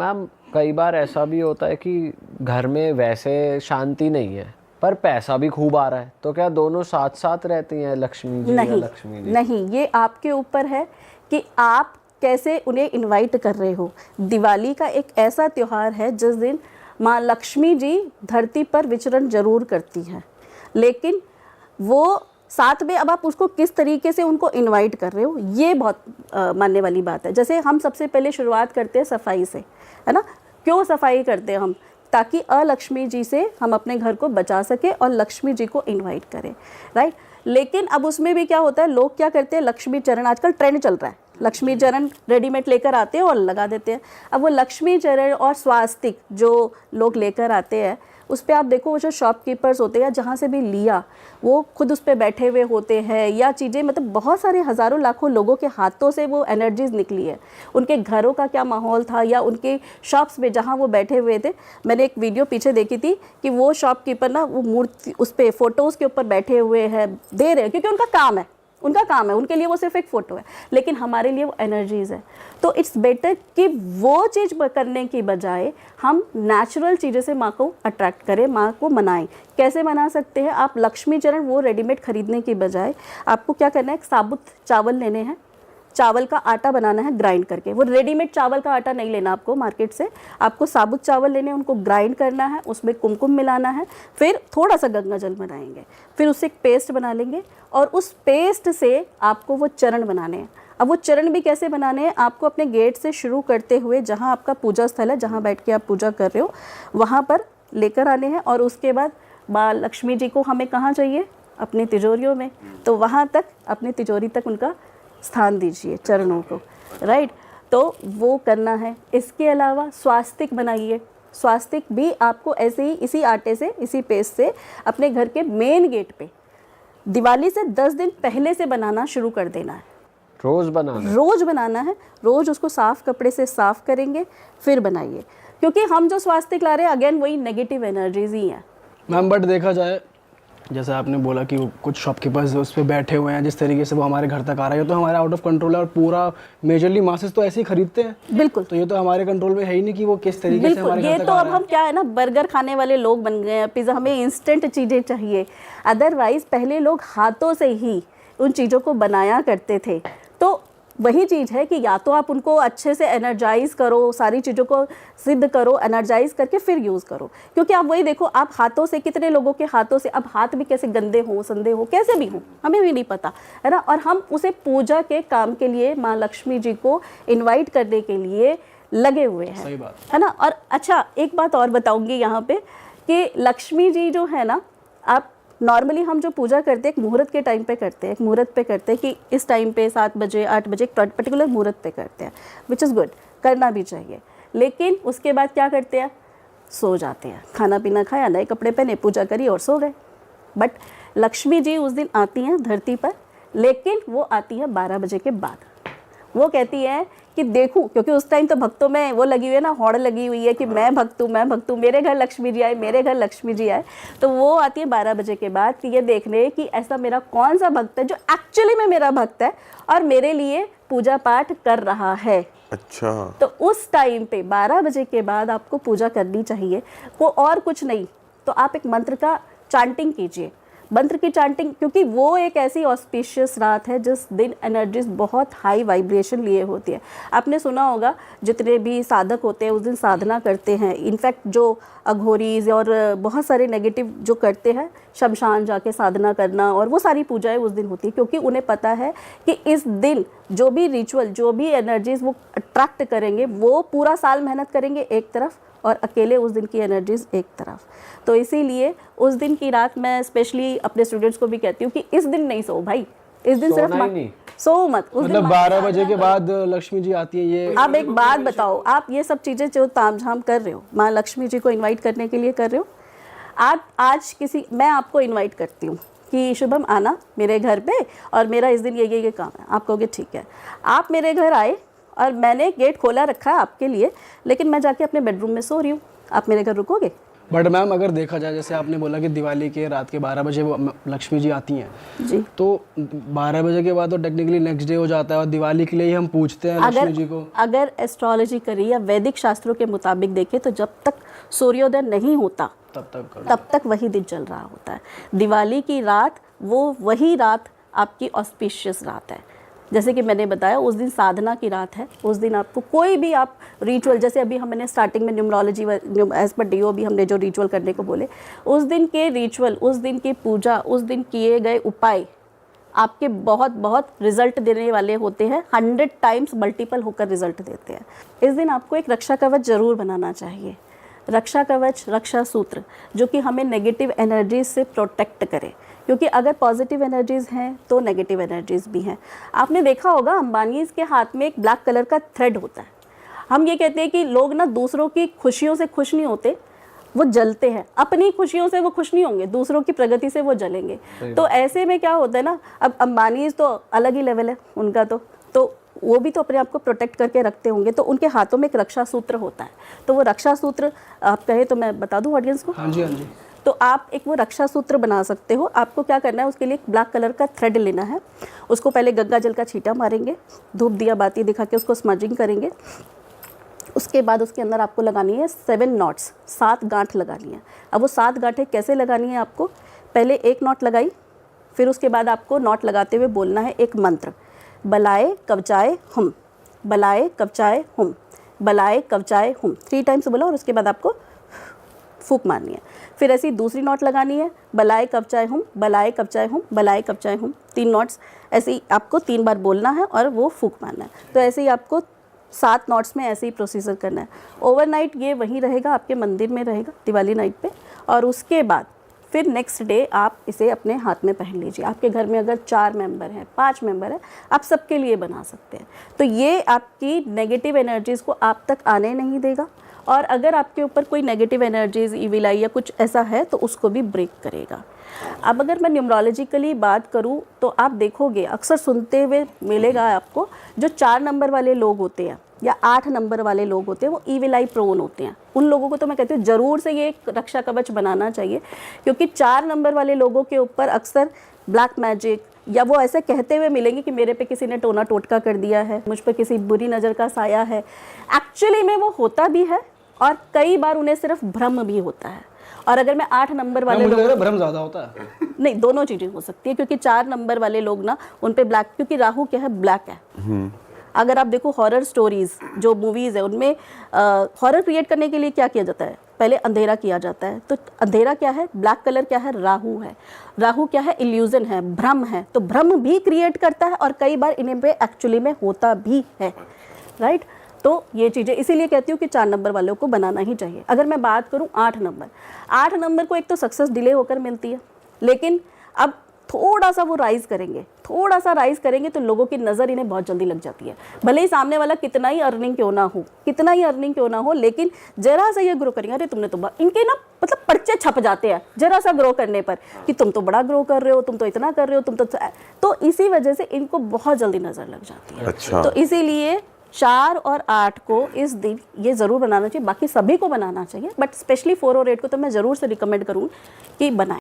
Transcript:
Ma'am कई बार ऐसा भी होता है कि घर में वैसे शांति नहीं है पर पैसा भी खूब आ रहा है, तो क्या दोनों साथ साथ रहती हैं, लक्ष्मी जी या नहीं लक्ष्मी जी? नहीं, ये आपके ऊपर है कि आप कैसे उन्हें इनवाइट कर रहे हो। दिवाली का एक ऐसा त्यौहार है जिस दिन माँ लक्ष्मी जी धरती पर विचरण जरूर करती हैं, लेकिन वो साथ में अब आप उसको किस तरीके से उनको इनवाइट कर रहे हो, ये बहुत मानने वाली बात है। जैसे हम सबसे पहले शुरुआत करते हैं सफाई से, है ना। क्यों सफाई करते हैं हम? ताकि अलक्ष्मी जी से हम अपने घर को बचा सके और लक्ष्मी जी को इनवाइट करें, राइट। लेकिन अब उसमें भी क्या होता है, लोग क्या करते हैं, लक्ष्मी चरण आजकल ट्रेंड चल रहा है, लक्ष्मी चरण रेडीमेड लेकर आते हैं और लगा देते हैं। अब वो लक्ष्मी चरण और स्वास्तिक जो लोग लेकर आते हैं, उस पर आप देखो वो जो शॉपकीपर्स होते हैं जहाँ से भी लिया वो खुद उस पर बैठे हुए होते हैं, या चीज़ें मतलब बहुत सारे हज़ारों लाखों लोगों के हाथों से वो एनर्जीज निकली है। उनके घरों का क्या माहौल था या उनके शॉप्स में जहाँ वो बैठे हुए थे। मैंने एक वीडियो पीछे देखी थी कि वो शॉपकीपर ना वो मूर्ति उस पर फ़ोटोज़ के ऊपर बैठे हुए हैं, दे रहे हैं, क्योंकि उनका काम है, उनके लिए वो सिर्फ एक फ़ोटो है, लेकिन हमारे लिए वो एनर्जीज़ है। तो इट्स बेटर कि वो चीज़ करने की बजाय हम नेचुरल चीज़ों से माँ को अट्रैक्ट करें, माँ को मनाएं। कैसे मना सकते हैं आप? लक्ष्मी चरण वो रेडीमेड खरीदने की बजाय आपको क्या करना है, एक साबुत चावल लेने हैं, चावल का आटा बनाना है ग्राइंड करके। वो रेडीमेड चावल का आटा नहीं लेना आपको मार्केट से, आपको साबुत चावल लेने, उनको ग्राइंड करना है, उसमें कुमकुम मिलाना है, फिर थोड़ा सा गंगा जल बनाएंगे, फिर उससे एक पेस्ट बना लेंगे और उस पेस्ट से आपको वो चरण बनाने हैं। अब वो चरण भी कैसे बनाने हैं, आपको अपने गेट से शुरू करते हुए जहाँ आपका पूजा स्थल है, जहाँ बैठ के आप पूजा कर रहे हो, वहाँ पर लेकर आने हैं। और उसके बाद माँ लक्ष्मी जी को हमें कहाँ चाहिए, अपनी तिजोरियों में, तो वहाँ तक अपनी तिजोरी तक उनका स्थान दीजिए, चरणों को, राइट। तो वो करना है। इसके अलावा स्वास्तिक बनाइए। स्वास्तिक भी आपको ऐसे ही इसी आटे से, इसी पेस्ट से अपने घर के मेन गेट पे दिवाली से 10 दिन पहले से बनाना शुरू कर देना है। रोज़ बनाना है, रोज़ उसको साफ़ कपड़े से साफ़ करेंगे फिर बनाइए, क्योंकि हम जो स्वास्तिक ला रहे हैं अगेन वही नेगेटिव एनर्जीज ही हैं मैम। बट देखा जाए, जैसे आपने बोला कि कुछ शॉपकीपर्स उस पर बैठे हुए हैं, जिस तरीके से वो हमारे घर तक आ रहा है, तो हमारा आउट ऑफ कंट्रोल है और पूरा मेजरली मासेस तो ऐसे ही खरीदते हैं। बिल्कुल। तो ये तो हमारे कंट्रोल में है ही नहीं कि वो किस तरीके से हमारे घर तक तो आ अब रहा है। हम क्या है ना, बर्गर खाने वाले लोग बन गए हैं, पिज़्ज़ा, हमें इंस्टेंट चीज़ें चाहिए। अदरवाइज पहले लोग हाथों से ही उन चीज़ों को बनाया करते थे। तो वही चीज़ है कि या तो आप उनको अच्छे से एनर्जाइज करो, सारी चीज़ों को सिद्ध करो, एनर्जाइज करके फिर यूज़ करो। क्योंकि आप वही देखो, आप हाथों से, कितने लोगों के हाथों से, अब हाथ भी कैसे गंदे हो, संदे हो, कैसे भी हो, हमें भी नहीं पता, है ना। और हम उसे पूजा के काम के लिए माँ लक्ष्मी जी को इन्वाइट करने के लिए लगे हुए हैं। सही बात है ना। और अच्छा एक बात और बताऊँगी यहाँ पे कि लक्ष्मी जी जो है ना, आप नॉर्मली हम जो पूजा करते हैं एक मुहूर्त के टाइम पे करते हैं, एक मुहूर्त पे करते हैं कि इस टाइम पे 7 बजे 8 बजे एक पर्टिकुलर मुहूर्त पे करते हैं, विच इज़ गुड, करना भी चाहिए। लेकिन उसके बाद क्या करते हैं, सो जाते हैं, खाना पीना खाया, नए कपड़े पहने, पूजा करी और सो गए। बट लक्ष्मी जी उस दिन आती हैं धरती पर, लेकिन वो आती है 12 बजे के बाद। वो कहती है कि देखूं, क्योंकि उस टाइम तो भक्तों में वो लगी हुई है ना, होड़ लगी हुई है कि मैं भक्त हूँ, मेरे घर लक्ष्मी जी आए, मेरे घर लक्ष्मी जी आए। तो वो आती है 12 बजे के बाद कि ये देखने कि ऐसा मेरा कौन सा भक्त है जो एक्चुअली में मेरा भक्त है और मेरे लिए पूजा पाठ कर रहा है। अच्छा। तो उस टाइम पे 12 बजे के बाद आपको पूजा करनी चाहिए, वो और कुछ नहीं तो आप एक मंत्र का चांटिंग कीजिए। मंत्र की चांटिंग, क्योंकि वो एक ऐसी ऑस्पिशियस रात है जिस दिन एनर्जीज बहुत हाई वाइब्रेशन लिए होती है। आपने सुना होगा जितने भी साधक होते हैं उस दिन साधना करते हैं, इनफैक्ट जो अघोरीज और बहुत सारे नेगेटिव जो करते हैं, शमशान जाके साधना करना और वो सारी पूजाएं उस दिन होती है, क्योंकि उन्हें पता है कि इस दिन जो भी रिचुअल, जो भी एनर्जीज वो अट्रैक्ट करेंगे, वो पूरा साल मेहनत करेंगे एक तरफ और अकेले उस दिन की एनर्जीज एक तरफ। तो इसीलिए उस दिन की रात मैं स्पेशली अपने स्टूडेंट्स को भी कहती हूँ कि इस दिन नहीं सो भाई, इस दिन सिर्फ सो मत। उस दिन मतलब 12 बजे के बाद लक्ष्मी जी आती है। ये आप एक बात बताओ, आप ये सब चीज़ें जो तामझाम कर रहे हो, माँ लक्ष्मी जी को इनवाइट करने के लिए कर रहे हो, आप आज मैं आपको इनवाइट करती हूँ कि शुभम आना मेरे घर पे और मेरा इस दिन ये काम है। आप कहोगे ठीक है। आप मेरे घर आए और मैंने गेट खोला रखा है आपके लिए, लेकिन मैं जाके अपने बेडरूम में सो रही हूँ, आप मेरे घर रुकोगे? बट मैम अगर देखा जाए, जैसे आपने बोला कि दिवाली के रात के 12 बजे वो लक्ष्मी जी आती हैं, जी। तो 12 बजे के बाद तो टेक्निकली नेक्स्ट डे हो जाता है और दिवाली के लिए ही हम पूछते हैं लक्ष्मी जी को। अगर एस्ट्रोलॉजी करी या वैदिक शास्त्रों के मुताबिक देखें तो जब तक सूर्योदय नहीं होता तब तक वही दिन चल रहा होता है। दिवाली की रात वही रात आपकी ऑस्पिशियस रात है। जैसे कि मैंने बताया, उस दिन साधना की रात है। उस दिन आपको कोई भी आप रिचुअल, जैसे अभी हमने स्टार्टिंग में न्यूमरोलॉजी एज पर DOB हमने जो रिचुअल करने को बोले, उस दिन के रिचुअल, उस दिन की पूजा, उस दिन किए गए उपाय आपके बहुत बहुत रिजल्ट देने वाले होते हैं। 100 टाइम्स मल्टीपल होकर रिजल्ट देते हैं। इस दिन आपको एक रक्षा कवच जरूर बनाना चाहिए। रक्षा कवच, रक्षा सूत्र, जो कि हमें नेगेटिव एनर्जीज से प्रोटेक्ट करे, क्योंकि अगर पॉजिटिव एनर्जीज हैं तो नेगेटिव एनर्जीज भी हैं। आपने देखा होगा अंबानीज के हाथ में एक ब्लैक कलर का थ्रेड होता है। हम ये कहते हैं कि लोग ना दूसरों की खुशियों से खुश नहीं होते, वो जलते हैं। अपनी खुशियों से वो खुश नहीं होंगे, दूसरों की प्रगति से वो जलेंगे। तो ऐसे में क्या होता है ना, अब अंबानीज तो अलग ही लेवल है उनका, तो वो भी तो अपने आप को प्रोटेक्ट करके रखते होंगे, तो उनके हाथों में एक रक्षा सूत्र होता है। तो वो रक्षा सूत्र आप कहे तो मैं बता दूं ऑडियंस को। हाँ जी, हाँ जी। तो आप एक वो रक्षा सूत्र बना सकते हो। आपको क्या करना है, उसके लिए एक ब्लैक कलर का थ्रेड लेना है। उसको पहले गंगा जल का छींटा मारेंगे, धूप दिया बाती दिखा के उसको स्मजिंग करेंगे। उसके बाद उसके अंदर आपको लगानी है 7 नॉट्स, 7 गांठ लगानी है। अब वो 7 गांठें कैसे लगानी है आपको, पहले एक नॉट लगाई, फिर उसके बाद आपको नॉट लगाते हुए बोलना है एक मंत्र, बलाए कवचाए हुम, बलाए कवचाए हुम, बलाए कवचाए हुम। 3 टाइम्स बोला और उसके बाद आपको फूंक मारनी है। फिर ऐसी दूसरी नॉट लगानी है, बलाए कवचाए हुम, बलाए कवचाए हुम, बलाए कवचाए हुम। 3 नॉट्स ऐसे ही आपको 3 बार बोलना है और वो फूंक मारना है। तो ऐसे ही आपको 7 नॉट्स में ऐसे ही प्रोसीजर करना है। ओवरनाइट ये वहीं रहेगा, आपके मंदिर में रहेगा दिवाली नाइट पे। और उसके बाद फिर नेक्स्ट डे आप इसे अपने हाथ में पहन लीजिए। आपके घर में अगर 4 मेंबर हैं, 5 मेंबर हैं, आप सबके लिए बना सकते हैं। तो ये आपकी नेगेटिव एनर्जीज़ को आप तक आने नहीं देगा, और अगर आपके ऊपर कोई नेगेटिव एनर्जीज, इविल आई या कुछ ऐसा है तो उसको भी ब्रेक करेगा। अब अगर मैं न्यूमरोलॉजिकली बात करूं तो आप देखोगे, अक्सर सुनते हुए मिलेगा आपको, जो 4 नंबर वाले लोग होते हैं या 8 नंबर वाले लोग होते हैं वो इविल आई प्रोन होते हैं। उन लोगों को तो मैं कहती हूँ ज़रूर से ये एक रक्षा कवच बनाना चाहिए, क्योंकि 4 नंबर वाले लोगों के ऊपर अक्सर ब्लैक मैजिक, या वो ऐसे कहते हुए मिलेंगे कि मेरे पे किसी ने टोना टोटका कर दिया है, मुझ पे किसी बुरी नज़र का साया है। एक्चुअली में वो होता भी है और कई बार उन्हें सिर्फ भ्रम भी होता है। और अगर मैं 8 नंबर वाले मुझे लग रहा है भ्रम ज़्यादा होता है। नहीं, दोनों चीज़ें हो सकती है, क्योंकि 4 नंबर वाले लोग ना उन पे ब्लैक, क्योंकि राहु क्या है, ब्लैक है। अगर आप देखो हॉरर स्टोरीज जो मूवीज़ है उनमें हॉरर क्रिएट करने के लिए क्या किया जाता है, पहले अंधेरा किया जाता है। तो अंधेरा क्या है, ब्लैक कलर क्या है, राहु है। राहु क्या है, इल्यूजन है, भ्रम है। तो भ्रम भी क्रिएट करता है और कई बार इन्हें पे एक्चुअली में होता भी है, राइट। तो ये चीज़ें इसीलिए कहती हूँ कि 4 नंबर वालों को बनाना ही चाहिए। अगर मैं बात करूँ 8 नंबर को एक तो सक्सेस डिले होकर मिलती है, लेकिन अब थोड़ा सा वो राइज करेंगे तो लोगों की नज़र इन्हें बहुत जल्दी लग जाती है। भले ही सामने वाला कितना ही अर्निंग क्यों ना हो, लेकिन जरा सा ये ग्रो करेंगे, अरे तुमने तो इनके ना मतलब पर्चे छप जाते हैं जरा सा ग्रो करने पर कि तुम तो बड़ा ग्रो कर रहे हो, तुम तो इतना कर रहे हो, तुम तो इसी वजह से इनको बहुत जल्दी नज़र लग जाती है। अच्छा। तो इसीलिए 4 और 8 को इस दिन ये ज़रूर बनाना चाहिए। बाकी सभी को बनाना चाहिए, बट स्पेशली 4 और 8 को तो मैं ज़रूर से रिकमेंड करूँगी कि बनाएं।